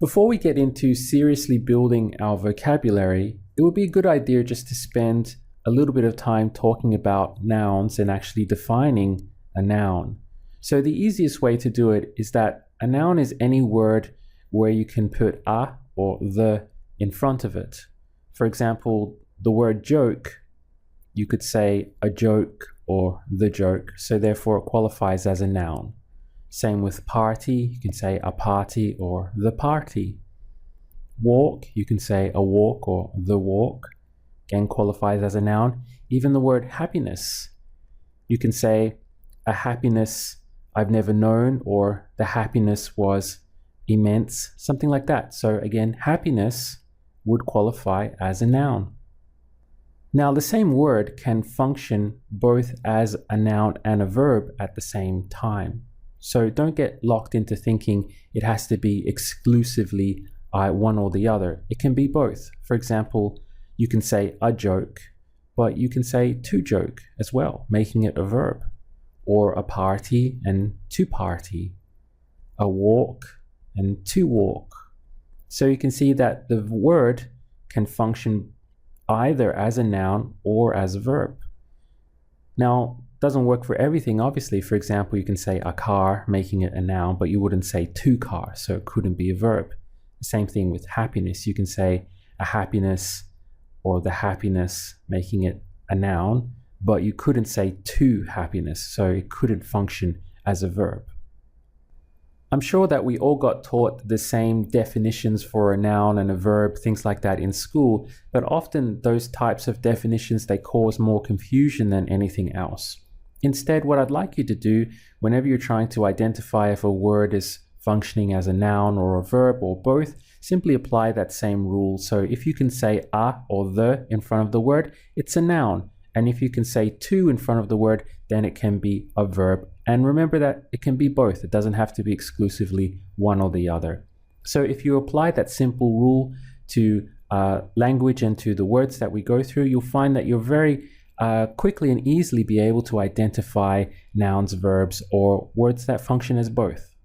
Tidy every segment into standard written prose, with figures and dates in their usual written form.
Before we get into seriously building our vocabulary, it would be a good idea just to spend a little bit of time talking about nouns and actually defining a noun. So the easiest way to do it is that a noun is any word where you can put a or the in front of it. For example, the word joke, you could say a joke or the joke, so therefore it qualifies as a noun. Same with party, you can say a party or the party. Walk, you can say a walk or the walk, again qualifies as a noun. Even the word happiness, you can say a happiness I've never known, or the happiness was immense, something like that. So again, happiness would qualify as a noun. Now the same word can function both as a noun and a verb at the same time. So don't get locked into thinking it has to be exclusively one or the other. It can be both. For example, you can say a joke, but you can say to joke as well, making it a verb. Or a party and to party, a walk and to walk. So you can see that the word can function either as a noun or as a verb. Now, doesn't work for everything, obviously. For example, you can say a car, making it a noun, but you wouldn't say two cars, so it couldn't be a verb. The same thing with happiness. You can say a happiness or the happiness, making it a noun, but you couldn't say to happiness, so it couldn't function as a verb. I'm sure that we all got taught the same definitions for a noun and a verb, things like that in school, but often those types of definitions, they cause more confusion than anything else. Instead, what I'd like you to do whenever you're trying to identify if a word is functioning as a noun or a verb or both, simply apply that same rule. So if you can say a or the in front of the word, it's a noun. And if you can say to in front of the word, then it can be a verb. And remember that it can be both. It doesn't have to be exclusively one or the other. So if you apply that simple rule to language and to the words that we go through, you'll find that you're very quickly and easily be able to identify nouns, verbs, or words that function as both.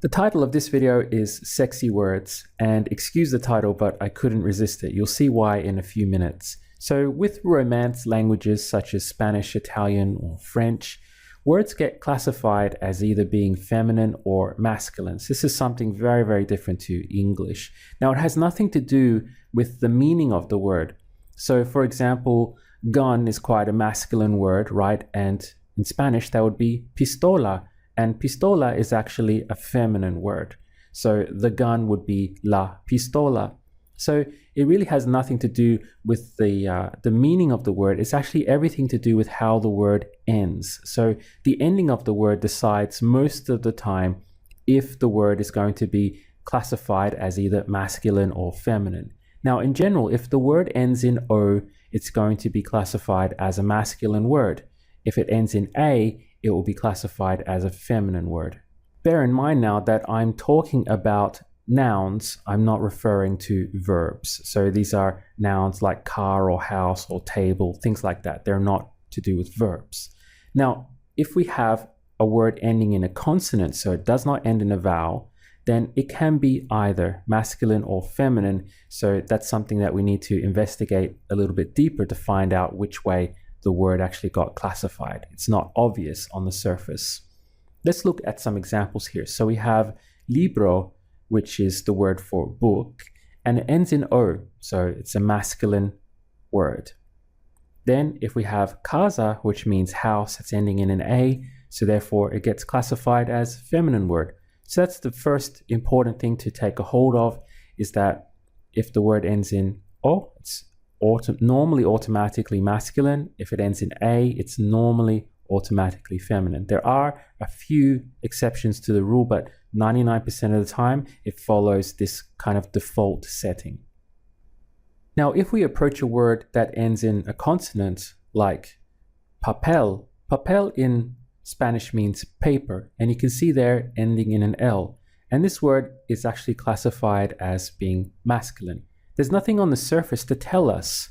The title of this video is Sexy Words, and excuse the title, but I couldn't resist it. You'll see why in a few minutes. So with Romance languages such as Spanish, Italian, or French, words get classified as either being feminine or masculine. So this is something very, very different to English. Now, it has nothing to do with the meaning of the word. So for example, gun is quite a masculine word, right? And in Spanish, that would be pistola. And pistola is actually a feminine word. So the gun would be la pistola. So it really has nothing to do with the meaning of the word. It's actually everything to do with how the word ends. So the ending of the word decides most of the time if the word is going to be classified as either masculine or feminine. Now, in general, if the word ends in O, it's going to be classified as a masculine word. If it ends in A, it will be classified as a feminine word. Bear in mind now that I'm talking about nouns, I'm not referring to verbs. So these are nouns like car or house or table, things like that. They're not to do with verbs. Now, if we have a word ending in a consonant, so it does not end in a vowel, then it can be either masculine or feminine. So that's something that we need to investigate a little bit deeper to find out which way the word actually got classified. It's not obvious on the surface. Let's look at some examples here. So we have libro, which is the word for book, and it ends in O, so it's a masculine word. Then if we have casa, which means house, it's ending in an A, so therefore it gets classified as feminine word. So that's the first important thing to take a hold of, is that if the word ends in O, it's normally automatically masculine. If it ends in A, it's normally automatically feminine. There are a few exceptions to the rule, but 99% of the time it follows this kind of default setting. Now, if we approach a word that ends in a consonant like papel, papel in Spanish means paper, and you can see there ending in an L. And this word is actually classified as being masculine. There's nothing on the surface to tell us.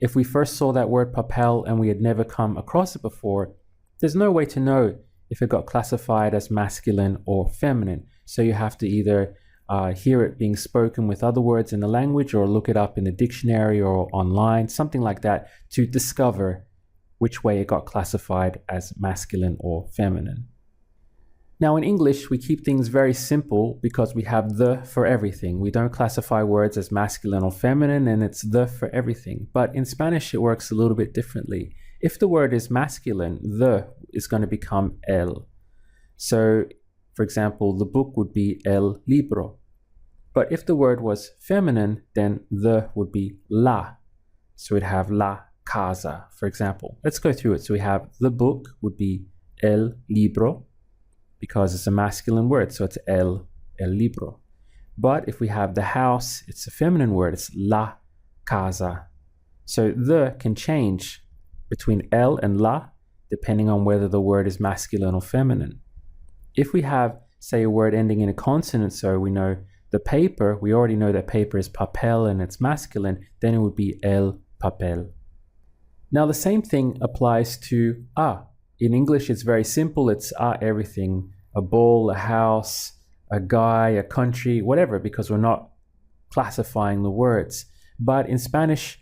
If we first saw that word papel and we had never come across it before, there's no way to know if it got classified as masculine or feminine. So you have to either hear it being spoken with other words in the language, or look it up in the dictionary or online, something like that, to discover which way it got classified as masculine or feminine. Now in English, we keep things very simple because we have the for everything. We don't classify words as masculine or feminine, and it's the for everything. But in Spanish, it works a little bit differently. If the word is masculine, the is going to become el. So, for example, the book would be el libro. But if the word was feminine, then the would be la. So we'd have la casa, for example. Let's go through it. So we have the book would be el libro, because it's a masculine word, so it's el libro. But if we have the house, it's a feminine word, it's la casa. So the can change between el and la, depending on whether the word is masculine or feminine. If we have, say, a word ending in a consonant, so we know the paper, we already know that paper is papel and it's masculine, then it would be el papel. Now the same thing applies to a. In English, it's very simple. It's everything, a ball, a house, a guy, a country, whatever, because we're not classifying the words. But in Spanish,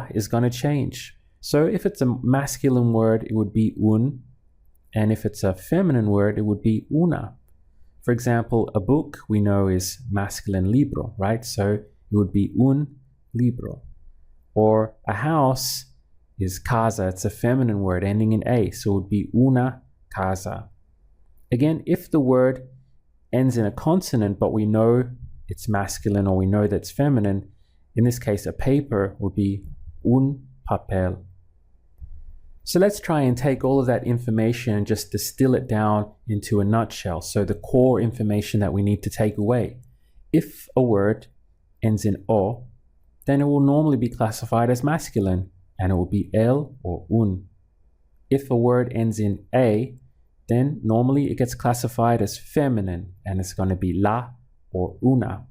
is going to change. So if it's a masculine word, it would be un. And if it's a feminine word, it would be una. For example, a book we know is masculine libro, right? So it would be un libro. Or a house is casa, it's a feminine word ending in a, so it would be una casa. Again, if the word ends in a consonant, but we know it's masculine or we know that it's feminine, in this case, a paper would be un papel. So let's try and take all of that information and just distill it down into a nutshell. So the core information that we need to take away. If a word ends in o, then it will normally be classified as masculine, and it will be el or un. If a word ends in a, then normally it gets classified as feminine, and it's going to be la or una.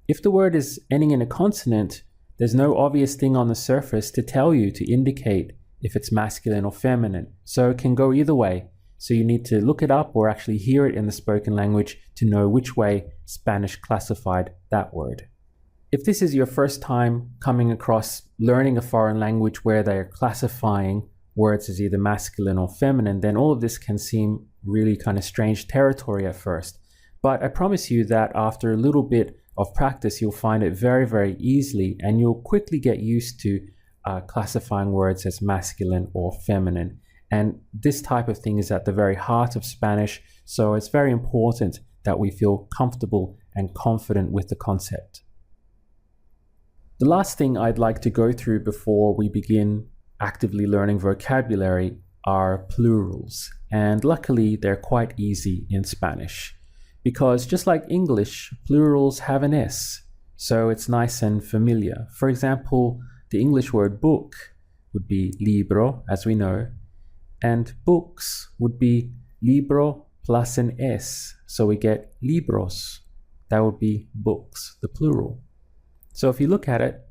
If the word is ending in a consonant, there's no obvious thing on the surface to tell you, to indicate if it's masculine or feminine. So it can go either way. So you need to look it up or actually hear it in the spoken language to know which way Spanish classified that word. If this is your first time coming across learning a foreign language where they're classifying words as either masculine or feminine, then all of this can seem really kind of strange territory at first. But I promise you that after a little bit of practice, you'll find it very, very easily, and you'll quickly get used to classifying words as masculine or feminine. And this type of thing is at the very heart of Spanish, so it's very important that we feel comfortable and confident with the concept. The last thing I'd like to go through before we begin actively learning vocabulary are plurals. And luckily, they're quite easy in Spanish, because just like English, plurals have an S, so it's nice and familiar. For example, the English word book would be libro, as we know, and books would be libro plus an S, so we get libros. That would be books, the plural. So if you look at it,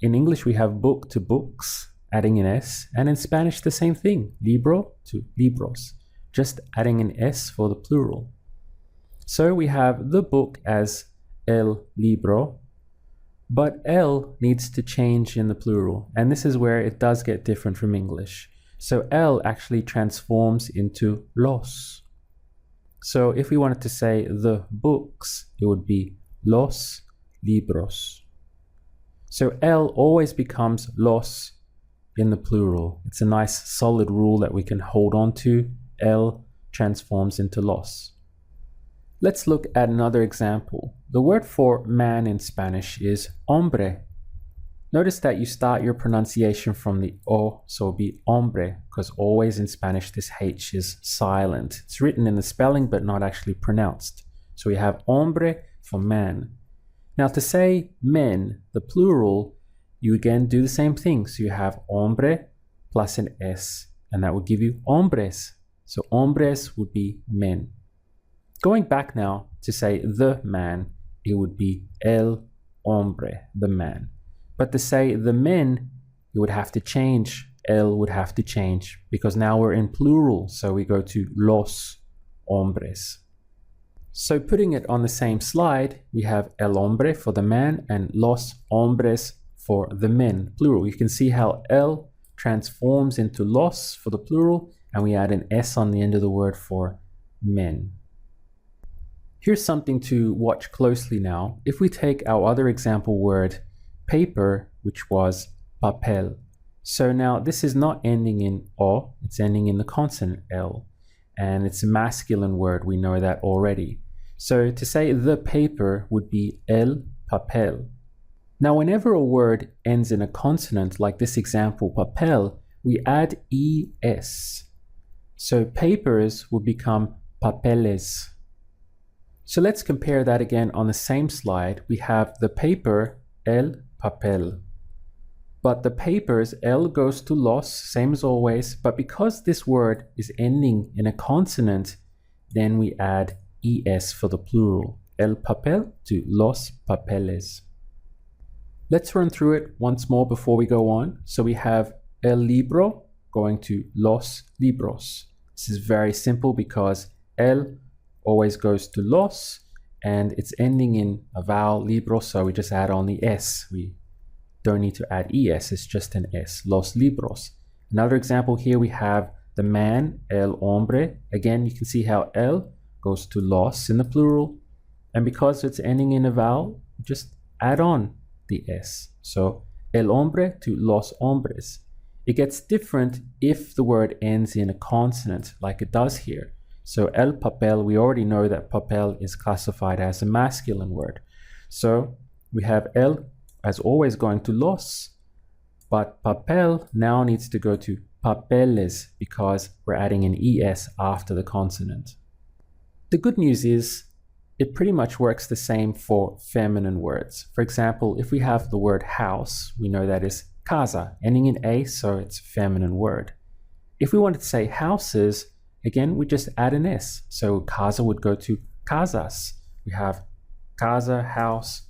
in English we have book to books, adding an S, and in Spanish the same thing, libro to libros, just adding an S for the plural. So we have the book as el libro, but el needs to change in the plural, and this is where it does get different from English. So el actually transforms into los. So if we wanted to say the books, it would be los libros. So el always becomes los in the plural. It's a nice solid rule that we can hold on to. El transforms into los. Let's look at another example. The word for man in Spanish is hombre. Notice that you start your pronunciation from the O, so it'll be hombre, because always in Spanish this H is silent. It's written in the spelling but not actually pronounced. So we have hombre for man. Now to say men, the plural, you again do the same thing. So you have hombre plus an S, and that would give you hombres. So hombres would be men. Going back now to say the man, it would be el hombre, the man. But to say the men, you would have to change. El would have to change because now we're in plural. So we go to los hombres. So putting it on the same slide, we have el hombre for the man and los hombres for the men, plural. You can see how el transforms into los for the plural, and we add an s on the end of the word for men. Here's something to watch closely now. If we take our other example word, paper, which was papel. So now this is not ending in o, it's ending in the consonant l. And it's a masculine word, we know that already. So to say the paper would be el papel. Now whenever a word ends in a consonant, like this example, papel, we add es. So papers would become papeles. So let's compare that again on the same slide. We have the paper, el papel. But the papers, el goes to los, same as always, but because this word is ending in a consonant, then we add es for the plural, el papel to los papeles. Let's run through it once more before we go on. So we have el libro going to los libros. This is very simple because el always goes to los and it's ending in a vowel, libro, so we just add on the s. We don't need to add es, it's just an s, los libros. Another example here we have the man, el hombre. Again, you can see how el goes to los in the plural, and because it's ending in a vowel, just add on the s. So el hombre to los hombres. It gets different if the word ends in a consonant like it does here. So el papel, we already know that papel is classified as a masculine word. So we have el as always going to los, but papel now needs to go to papeles because we're adding an es after the consonant. The good news is it pretty much works the same for feminine words. For example, if we have the word house, we know that is casa, ending in a, so it's a feminine word. If we wanted to say houses, again, we just add an s. So casa would go to casas. We have casa, house,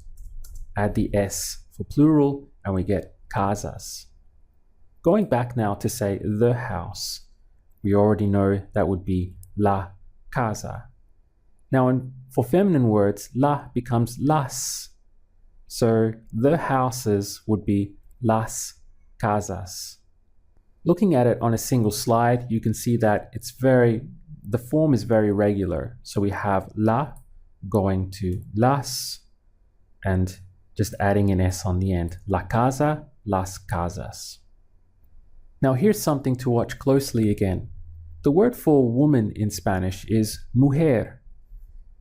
add the s for plural, and we get casas. Going back now to say the house, we already know that would be la casa. Now, for feminine words, la becomes las. So the houses would be las casas. Looking at it on a single slide, you can see that the form is very regular. So we have la going to las and just adding an s on the end. La casa, las casas. Now here's something to watch closely again. The word for woman in Spanish is mujer.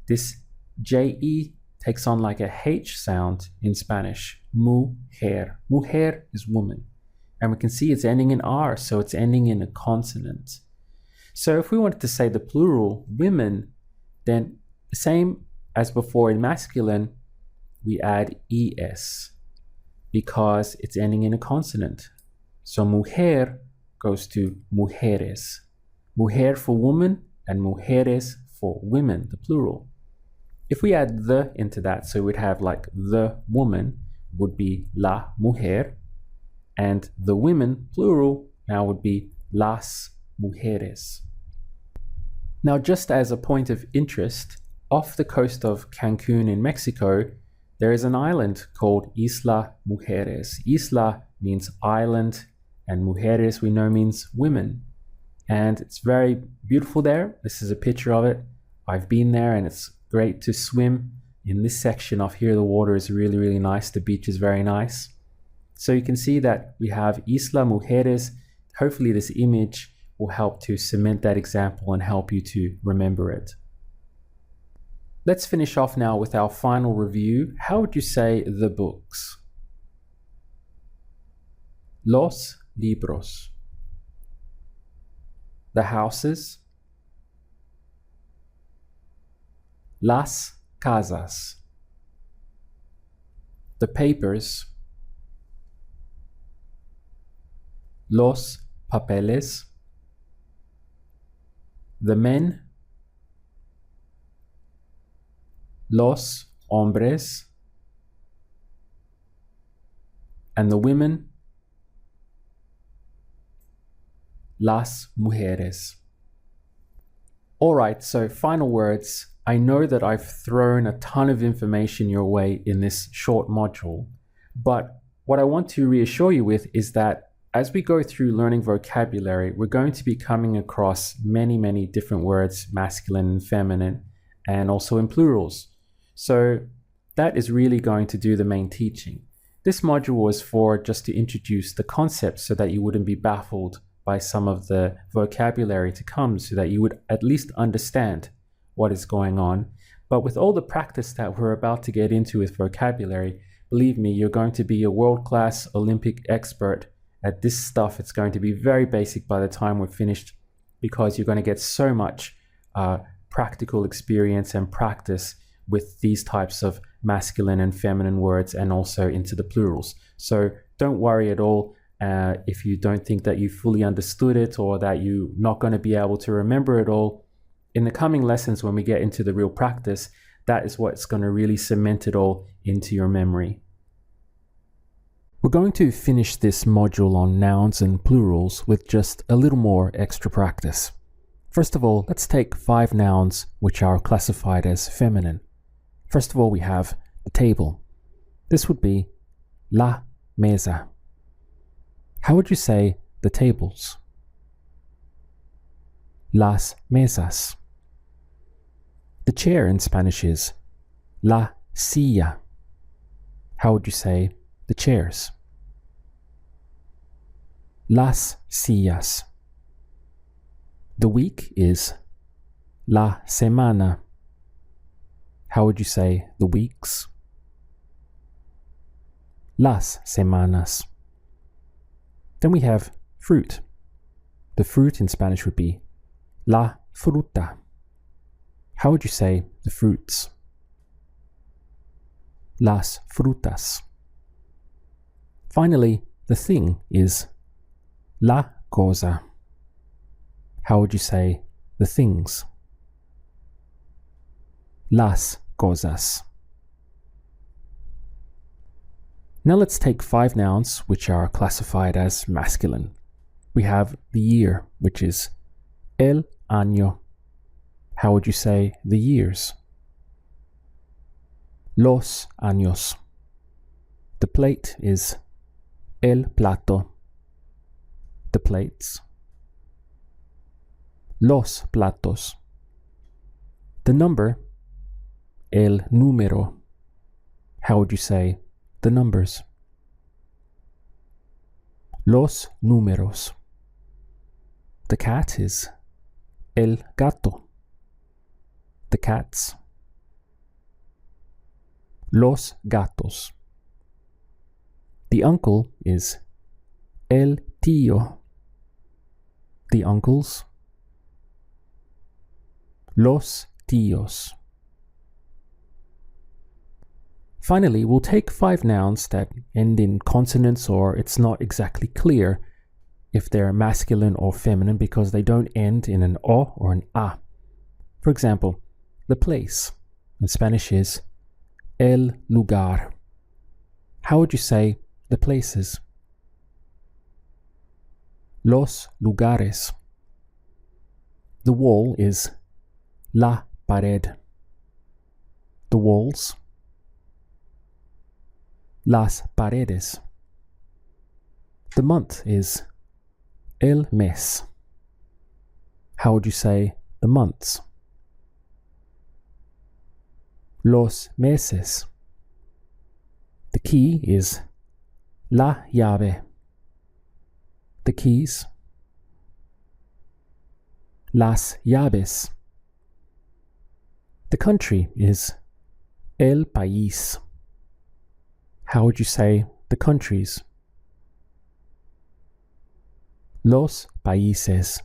This je takes on like a h sound in Spanish. Mujer. Mujer is woman. And we can see it's ending in r, so it's ending in a consonant. So if we wanted to say the plural, women, then the same as before in masculine, we add es because it's ending in a consonant. So mujer goes to mujeres. Mujer for woman and mujeres for women, the plural. If we add the into that, so we'd have like the woman would be la mujer, and the women, plural, now would be las mujeres. Now, just as a point of interest, off the coast of Cancun in Mexico, there is an island called Isla Mujeres. Isla means island, and mujeres we know means women. And it's very beautiful there. This is a picture of it. I've been there and it's great to swim. In this section off here, the water is really, really nice. The beach is very nice. So you can see that we have Isla Mujeres. Hopefully this image will help to cement that example and help you to remember it. Let's finish off now with our final review. How would you say the books? Los libros. The houses. Las casas. The papers. Los papeles. The men. Los hombres. And the women. Las mujeres. Alright, so final words. I know that I've thrown a ton of information your way in this short module, but what I want to reassure you with is that as we go through learning vocabulary, we're going to be coming across many, many different words, masculine and feminine, and also in plurals. So that is really going to do the main teaching. This module was for just to introduce the concepts so that you wouldn't be baffled by some of the vocabulary to come, so that you would at least understand what is going on. But with all the practice that we're about to get into with vocabulary, believe me, you're going to be a world-class Olympic expert at this stuff. It's going to be very basic by the time we're finished, because you're going to get so much practical experience and practice with these types of masculine and feminine words, and also into the plurals. So don't worry at all if you don't think that you fully understood it, or that you're not going to be able to remember it all. In the coming lessons, when we get into the real practice, that is what's going to really cement it all into your memory. We're going to finish this module on nouns and plurals with just a little more extra practice. First of all, let's take 5 nouns which are classified as feminine. First of all, we have the table. This would be la mesa. How would you say the tables? Las mesas. The chair in Spanish is la silla. How would you say the chairs? Las sillas. The week is la semana. How would you say the weeks? Las semanas. Then we have fruit. The fruit in Spanish would be la fruta. How would you say the fruits? Las frutas. Finally, the thing is la cosa. How would you say the things? Las cosas. Now let's take 5 nouns which are classified as masculine. We have the year, which is el año. How would you say the years? Los años. The plate is el plato. The plates. Los platos. The number, el número. How would you say the numbers? Los números. The cat is el gato. The cats. Los gatos. The uncle is el tío. The uncles. Los tíos. Finally, we'll take 5 nouns that end in consonants, or it's not exactly clear if they're masculine or feminine because they don't end in an o or an a. For example, the place in Spanish is el lugar. How would you say the places? Los lugares. The wall is la pared. The walls. Las paredes. The month is el mes. How would you say the months? Los meses. The key is la llave. The keys. Las llaves. The country is el país. How would you say the countries? Los países.